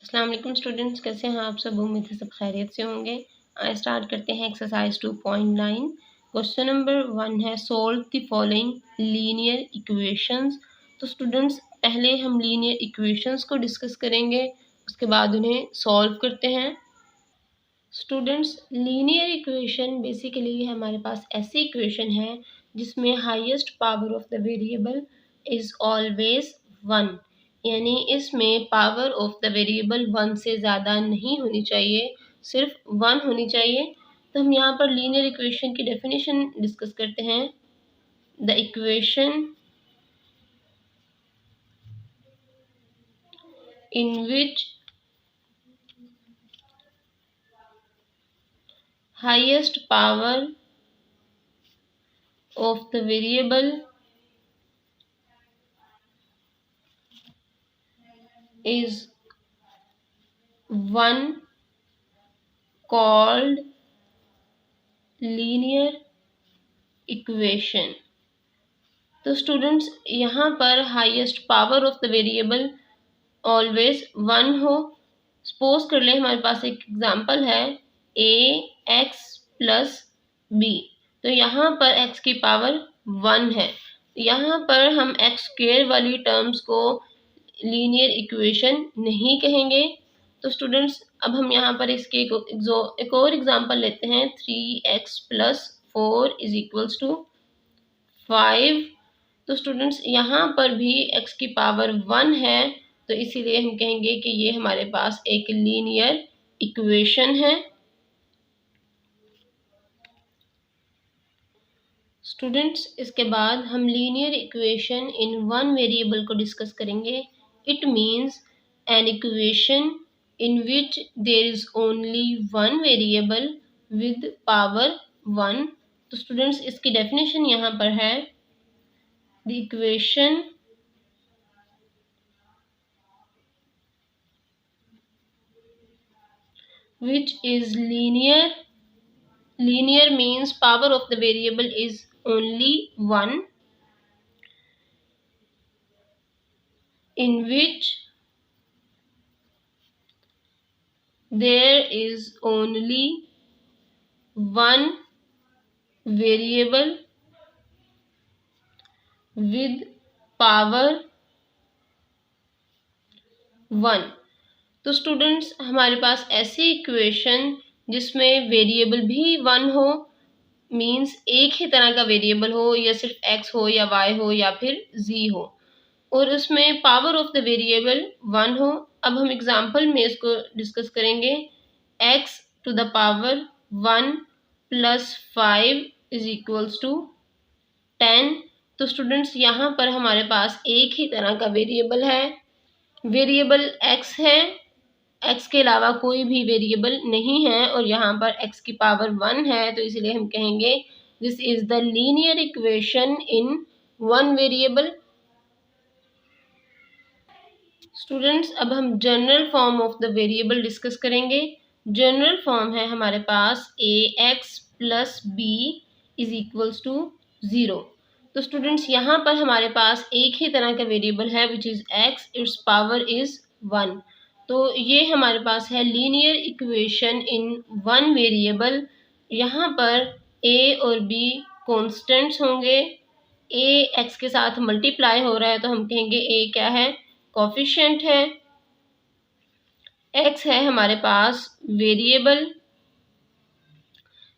अस्सलाम वालेकुम स्टूडेंट्स, कैसे हैं आप सब। उम्मीद है सब खैरियत से होंगे। आज स्टार्ट करते हैं एक्सरसाइज 2.9। क्वेश्चन नंबर 1 है solve the following linear equations. तो स्टूडेंट्स पहले हम लीनियर इक्वेशंस को डिस्कस करेंगे, उसके बाद उन्हें सॉल्व करते हैं। स्टूडेंट्स लीनियर इक्वेशन बेसिकली हमारे पास ऐसी इक्वेशन है जिसमें highest power of the variable is always 1, यानी इसमें पावर ऑफ द वेरिएबल 1 से ज़्यादा नहीं होनी चाहिए, सिर्फ 1 होनी चाहिए। तो हम यहाँ पर लीनियर इक्वेशन की डेफिनेशन डिस्कस करते हैं। The equation in which highest power of the variable is 1 called linear equation। तो स्टूडेंट्स यहाँ पर highest power of the variable always 1 हो। सपोज कर ले हमारे पास एक एग्जांपल है ax प्लस बी। तो यहाँ पर x की पावर 1 है। यहाँ पर हम एक्स स्क्वेयर वाली टर्म्स को लीनियर इक्वेशन नहीं कहेंगे। तो स्टूडेंट्स अब हम यहाँ पर इसके एक और एग्जांपल लेते हैं। 3x plus 4 is equals to 5। तो स्टूडेंट्स यहाँ पर भी x की पावर 1 है, तो इसीलिए हम कहेंगे कि ये हमारे पास एक लीनियर इक्वेशन है। स्टूडेंट्स इसके बाद हम linear equation in one variable को डिस्कस करेंगे। It means an equation in which there is only one variable with power 1। तो स्टूडेंट्स इसकी डेफिनेशन यहाँ पर है। The equation which is linear means power of the variable is only 1, in which there is only one variable with power 1। तो students हमारे पास ऐसी equation जिसमें variable भी 1 हो, मींस एक ही तरह का वेरिएबल हो, या सिर्फ x हो या y हो या फिर z हो, और उसमें पावर ऑफ द वेरिएबल 1 हो। अब हम एग्जांपल में इसको डिस्कस करेंगे। x to the power 1 plus 5 is equals to 10। तो स्टूडेंट्स यहाँ पर हमारे पास एक ही तरह का वेरिएबल है, वेरिएबल x है, x के अलावा कोई भी वेरिएबल नहीं है, और यहाँ पर x की पावर 1 है। तो इसलिए हम कहेंगे this is the linear equation in one variable. Students अब हम general form of the variable discuss करेंगे। जनरल फॉर्म है हमारे पास ax plus B is equals to 0। तो स्टूडेंट्स यहाँ पर हमारे पास एक ही तरह का वेरिएबल है which is x, it's power is 1। तो ये हमारे पास है linear equation in one variable. यहाँ पर a और b कॉन्स्टेंट्स होंगे। a x के साथ मल्टीप्लाई हो रहा है, तो हम कहेंगे a क्या है, कोफिशिएंट है। x है हमारे पास वेरिएबल,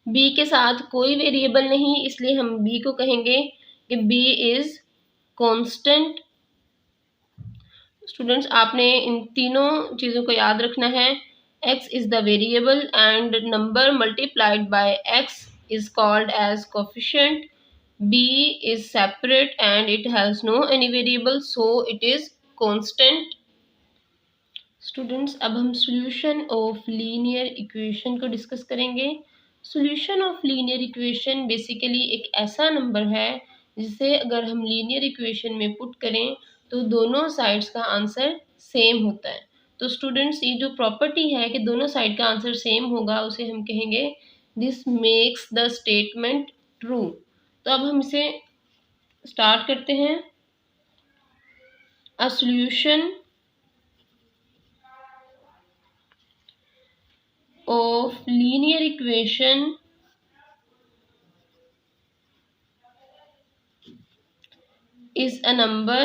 b के साथ कोई वेरिएबल नहीं, इसलिए हम b को कहेंगे कि b इज कांस्टेंट। स्टूडेंट्स आपने इन तीनों चीज़ों को याद रखना है। x is the variable and number multiplied by x is called as coefficient. b is separate and it has no any variable, so it is constant. Students अब हम solution of linear equation को discuss करेंगे। Solution of linear equation basically एक ऐसा number है जिसे अगर हम लीनियर इक्वेशन में पुट करें तो दोनों साइड्स का आंसर सेम होता है। तो स्टूडेंट्स ये जो प्रॉपर्टी है कि दोनों साइड का आंसर सेम होगा, उसे हम कहेंगे this makes the statement true. तो अब हम इसे स्टार्ट करते हैं। A solution of linear equation is a number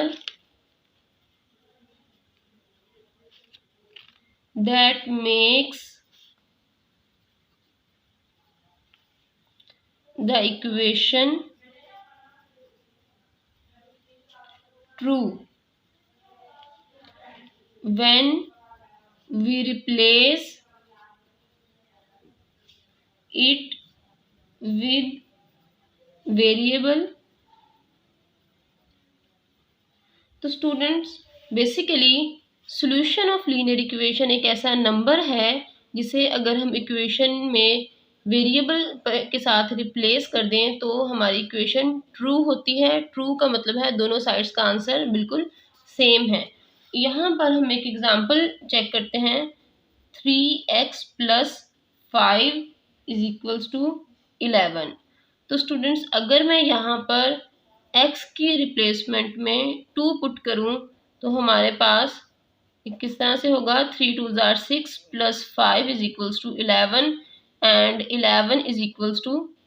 that makes the equation true when we replace it with variable। तो students basically solution of linear equation एक ऐसा number है जिसे अगर हम इक्वेशन में वेरिएबल के साथ रिप्लेस कर दें तो हमारी इक्वेशन ट्रू होती है। ट्रू का मतलब है दोनों साइड्स का आंसर बिल्कुल सेम है। यहाँ पर हम एक एग्जांपल चेक करते हैं। 3x + 5 = 11। तो स्टूडेंट्स अगर मैं यहाँ पर x की रिप्लेसमेंट में 2 पुट करूँ तो हमारे पास किस तरह से होगा। 3 2 = 6 + 5 = 11 एंड 11 =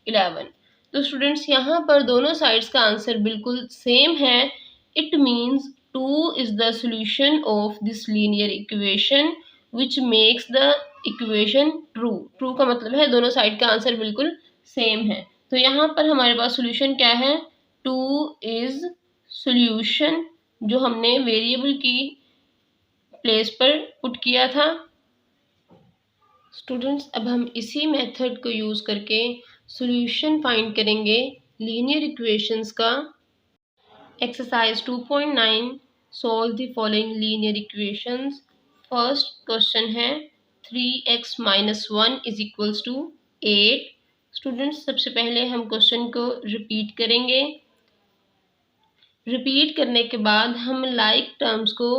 11। तो स्टूडेंट्स यहाँ पर दोनों साइड्स का आंसर बिल्कुल सेम है। It means 2 is the solution of this linear equation which makes the equation true. True का मतलब है दोनों साइड का आंसर बिल्कुल सेम है। तो यहाँ पर हमारे पास सॉल्यूशन क्या है। 2 इज सॉल्यूशन जो हमने वेरिएबल की प्लेस पर पुट किया था। स्टूडेंट्स अब हम इसी मेथड को यूज़ करके सॉल्यूशन फाइंड करेंगे लीनियर इक्वेशंस का। Exercise 2.9 solve the following linear equations. First question है 3x - 1 = 8। स्टूडेंट्स सबसे पहले हम क्वेश्चन को रिपीट करेंगे। रिपीट करने के बाद हम लाइक टर्म्स को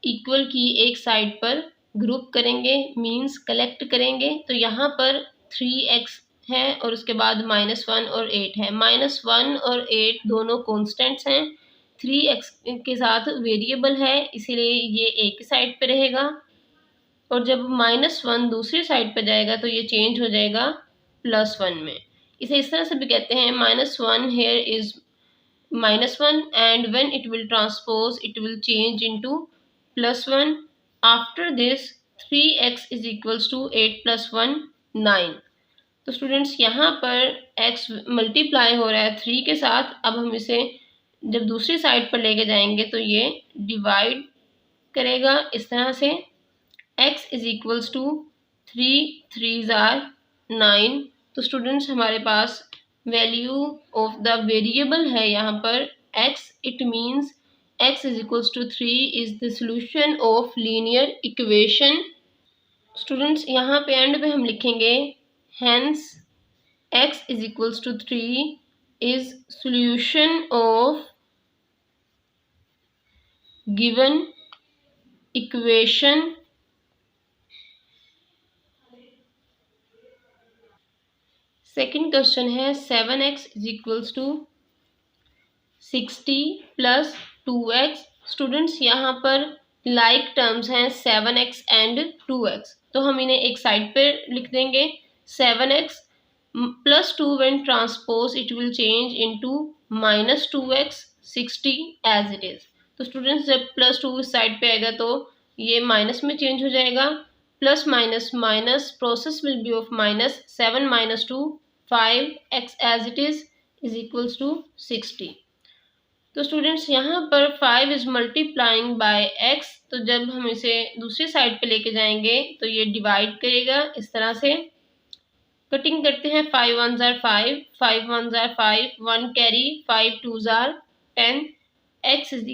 इक्वल की एक साइड पर ग्रुप करेंगे, मींस कलेक्ट करेंगे। तो यहाँ पर 3x है और उसके बाद -1 और 8 है। -1 और 8 दोनों कॉन्स्टेंट्स हैं। 3x के साथ वेरिएबल है इसीलिए ये एक साइड पे रहेगा और जब -1 दूसरी साइड पे जाएगा तो ये चेंज हो जाएगा +1 में। इसे इस तरह से भी कहते हैं -1 here is -1 and when it will transpose it will change into +1। after this 3x = 8 + 1 9। तो स्टूडेंट्स यहाँ पर x मल्टीप्लाई हो रहा है 3 के साथ। अब हम इसे जब दूसरी साइड पर लेके जाएंगे तो ये डिवाइड करेगा इस तरह से। x = 3 3s are 9। तो स्टूडेंट्स हमारे पास वैल्यू ऑफ द वेरिएबल है यहाँ पर x। It means x = 3 is the solution of linear equation. Students यहाँ पे एंड पे हम लिखेंगे hence x = 3 is solution of given equation. Second question है 7x = 60 + 2x। स्टूडेंट्स यहाँ पर लाइक टर्म्स हैं 7x एंड 2x तो हम इन्हें एक साइड पर लिख देंगे। 7x + 2 when transpose it will change into -2x 60 as it is। तो स्टूडेंट्स जब +2 इस साइड पे आएगा तो ये माइनस में चेंज हो जाएगा। Plus minus minus process will be of -7 - 2 5x as it is = 60। तो स्टूडेंट्स यहाँ पर 5 इज मल्टीप्लाइंग बाय x। तो जब हम इसे दूसरी साइड पे लेके जाएंगे तो ये डिवाइड करेगा इस तरह से। कटिंग करते हैं 5 1s are 5 5 1s are 5 1 carry 5 2s are 10 x =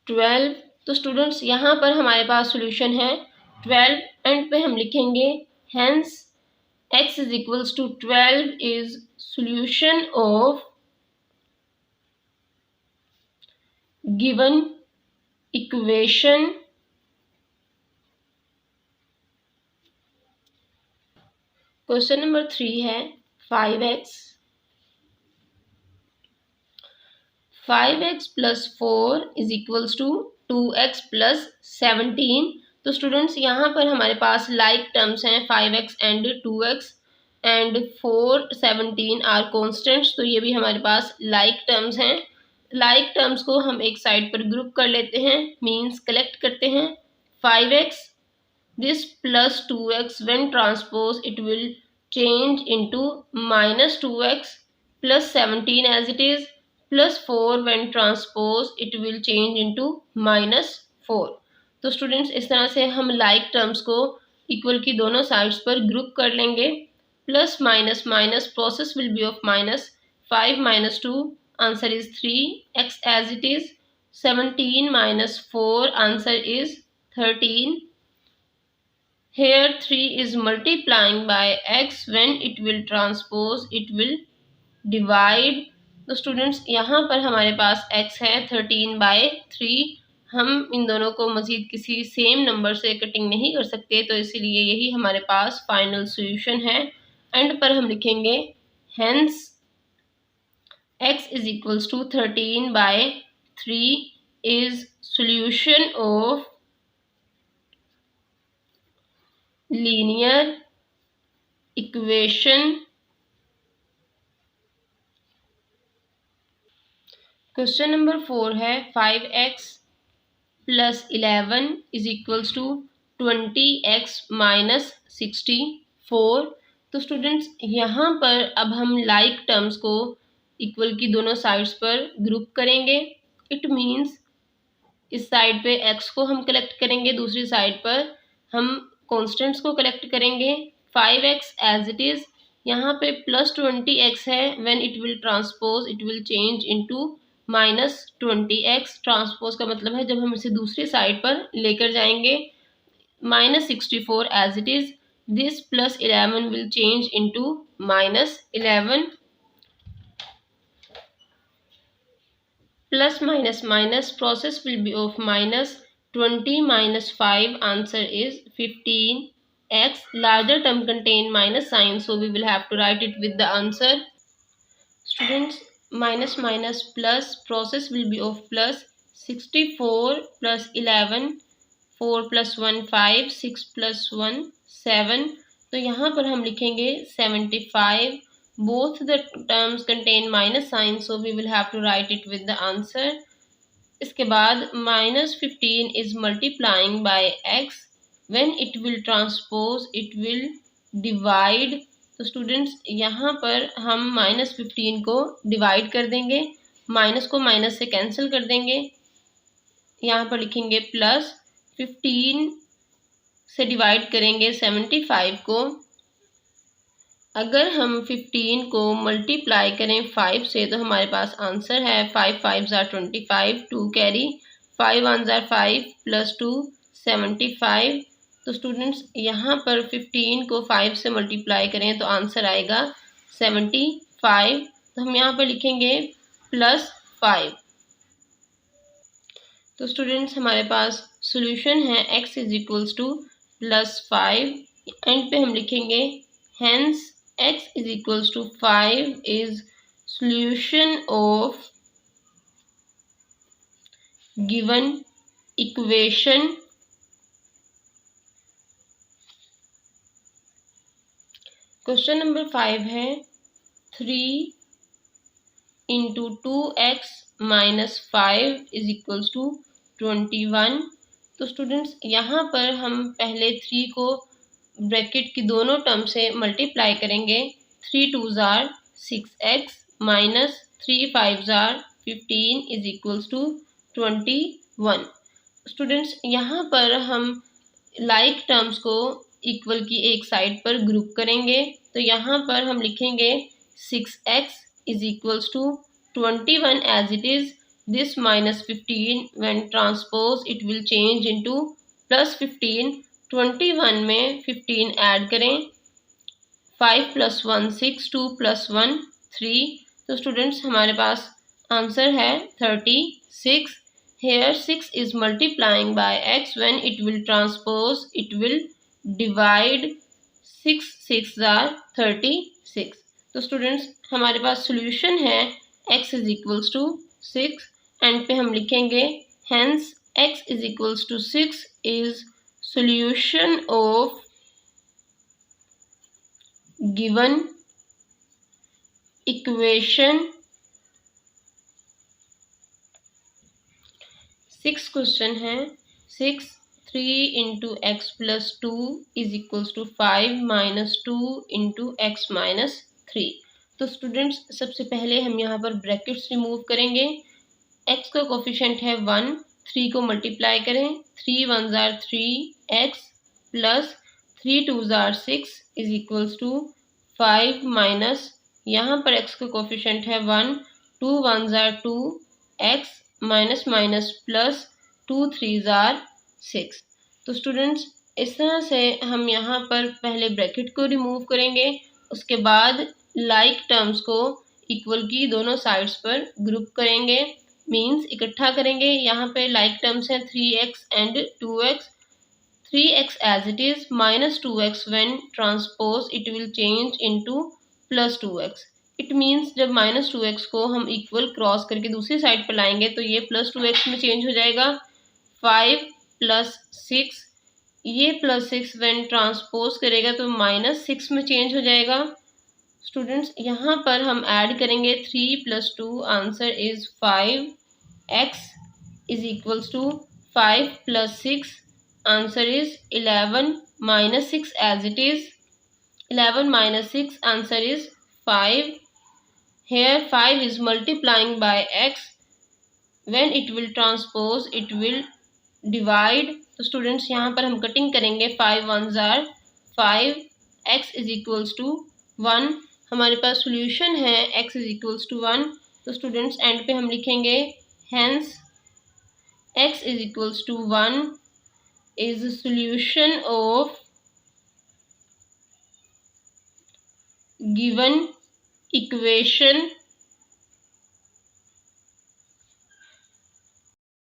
12। तो स्टूडेंट्स यहाँ पर हमारे पास सॉल्यूशन है 12। एंड पे हम लिखेंगे hence x = 12 is solution of given equation। Question number 3 है 5x + 4 = 2x + 17। तो स्टूडेंट्स यहाँ पर हमारे पास लाइक टर्म्स हैं 5x and 2x and 4, 17 are constants. तो ये भी हमारे पास लाइक टर्म्स हैं। लाइक टर्म्स को हम एक साइड पर ग्रुप कर लेते हैं, मीन्स कलेक्ट करते हैं। 5x this plus 2x when transpose it will change into minus 2x plus 17 as it is plus 4 when transpose it will change into minus 4। तो स्टूडेंट्स इस तरह से हम लाइक टर्म्स को इक्वल की दोनों साइड्स पर ग्रुप कर लेंगे। Plus minus minus process will be of minus. 5 minus 2 answer is 3, x as it is। 17 minus 4 answer is 13। Here 3 is multiplying by x when it will transpose it will divide। तो students यहाँ पर हमारे पास x है 13/3। हम इन दोनों को मज़ीद किसी सेम नंबर से कटिंग नहीं कर सकते, तो इसीलिए यही हमारे पास फाइनल सॉल्यूशन है। एंड पर हम लिखेंगे hence x is equals to 13/3 is solution of linear equation। Question number 4 है 5x plus 11 is equals to 20x minus 64। तो स्टूडेंट्स यहाँ पर अब हम लाइक टर्म्स को इक्वल की दोनों साइड्स पर ग्रुप करेंगे। इट मीन्स इस साइड पे x को हम कलेक्ट करेंगे, दूसरी साइड पर हम कॉन्स्टेंट्स को कलेक्ट करेंगे। 5x एज इट इज़, यहाँ पे प्लस 20x है, when it will transpose it will change into minus 20x। Transpose का मतलब है जब हम इसे दूसरी साइड पर लेकर जाएंगे। Minus 64 as it is, this plus 11 will change into minus 11। Plus minus minus process will be of minus 20 minus 5 answer is 15। x larger term contain minus sign, so we will have to write it with the answer। Students, minus minus plus process will be of plus 64 plus 11, 4 plus 1 5, 6 plus 1 7। तो यहाँ पर हम लिखेंगे 75। Both the terms contain minus sign, so we will have to write it with the answer। इसके बाद minus 15 is multiplying by x when it will transpose it will divide। तो students यहाँ पर हम माइनस 15 को डिवाइड कर देंगे, minus को माइनस से कैंसिल कर देंगे। यहाँ पर लिखेंगे प्लस 15 से डिवाइड करेंगे 75 को। अगर हम 15 को मल्टीप्लाई करें 5 से तो हमारे पास आंसर है 5 5 ज़ार 25, 2 कैरी, 5 1 ज़ार 5 प्लस 2 75। तो स्टूडेंट्स यहाँ पर 15 को 5 से मल्टीप्लाई करें तो आंसर आएगा 75। तो हम यहाँ पर लिखेंगे प्लस 5। तो स्टूडेंट्स हमारे पास सॉल्यूशन है x is equals two plus 5। And पे हम लिखेंगे hence x is equals to 5 is solution of given equation। Question number 5 है 3 into 2x minus 5 is equals to 21। तो स्टूडेंट्स यहाँ पर हम पहले 3 को ब्रैकेट की दोनों टर्म से मल्टीप्लाई करेंगे। 3 2 ज़ार 6x माइनस 3 5 ज़ार 15 इज इक्वल्स टू 21। स्टूडेंट्स यहाँ पर हम लाइक टर्म्स को इक्वल की एक साइड पर ग्रुप करेंगे। तो यहाँ पर हम लिखेंगे 6x is equals to 21 as it is. This minus 15 when transpose it will change into plus 15। 21 में 15 ऐड करें, 5 प्लस 1 6, 2 प्लस 1 3। तो स्टूडेंट्स हमारे पास आंसर है 36। Here 6 is multiplying by x when it will transpose it will divide. 6 6 ज़ार 36। तो students हमारे पास solution है x is equals to 6। End पे हम लिखेंगे hence x is equals to 6 is solution of given equation. 6 question है। 6 3 into x plus 2 is equals to 5 minus 2 into x minus 3। तो स्टूडेंट्स सबसे पहले हम यहाँ पर ब्रैकेट्स रिमूव करेंगे। एक्स का कोफिशिएंट है 1, 3 को मल्टीप्लाई करें, 3 1 जार 3 एक्स प्लस 3 2 जार 6 इज इक्वल्स टू 5 माइनस, यहाँ पर एक्स का कोफिशिएंट है 1, 2 1 जार 2 एक्स माइनस माइनस प्लस 2 3 जार 6। तो स्टूडेंट्स इस तरह से हम यहाँ पर पहले ब्रैकेट को रिमूव करेंगे, उसके बाद लाइक टर्म्स को इक्वल की दोनों साइड्स पर ग्रुप करेंगे, मीन्स इकट्ठा करेंगे। यहाँ पे लाइक टर्म्स हैं 3x and 2x। 3x as it is minus 2x when transpose it will change into plus 2x। It means जब माइनस 2x को हम इक्वल क्रॉस करके दूसरी साइड पर लाएंगे तो ये प्लस 2x में चेंज हो जाएगा। 5 प्लस 6, ये प्लस 6 व्हेन ट्रांसपोज करेगा तो माइनस 6 में चेंज हो जाएगा। स्टूडेंट्स यहाँ पर हम ऐड करेंगे 3 plus 2, answer is 5। x is equals to 5 plus 6, answer is 11 minus 6 as it is. 11 minus 6, answer is 5. Here 5 is multiplying by x. When it will transpose, it will divide. तो students यहाँ पर हम cutting करेंगे, 5 1s are 5, x is equals to 1। हमारे पास solution है x is equals to 1। तो students and पे हम लिखेंगे hence x is equals to 1 is the solution of given equation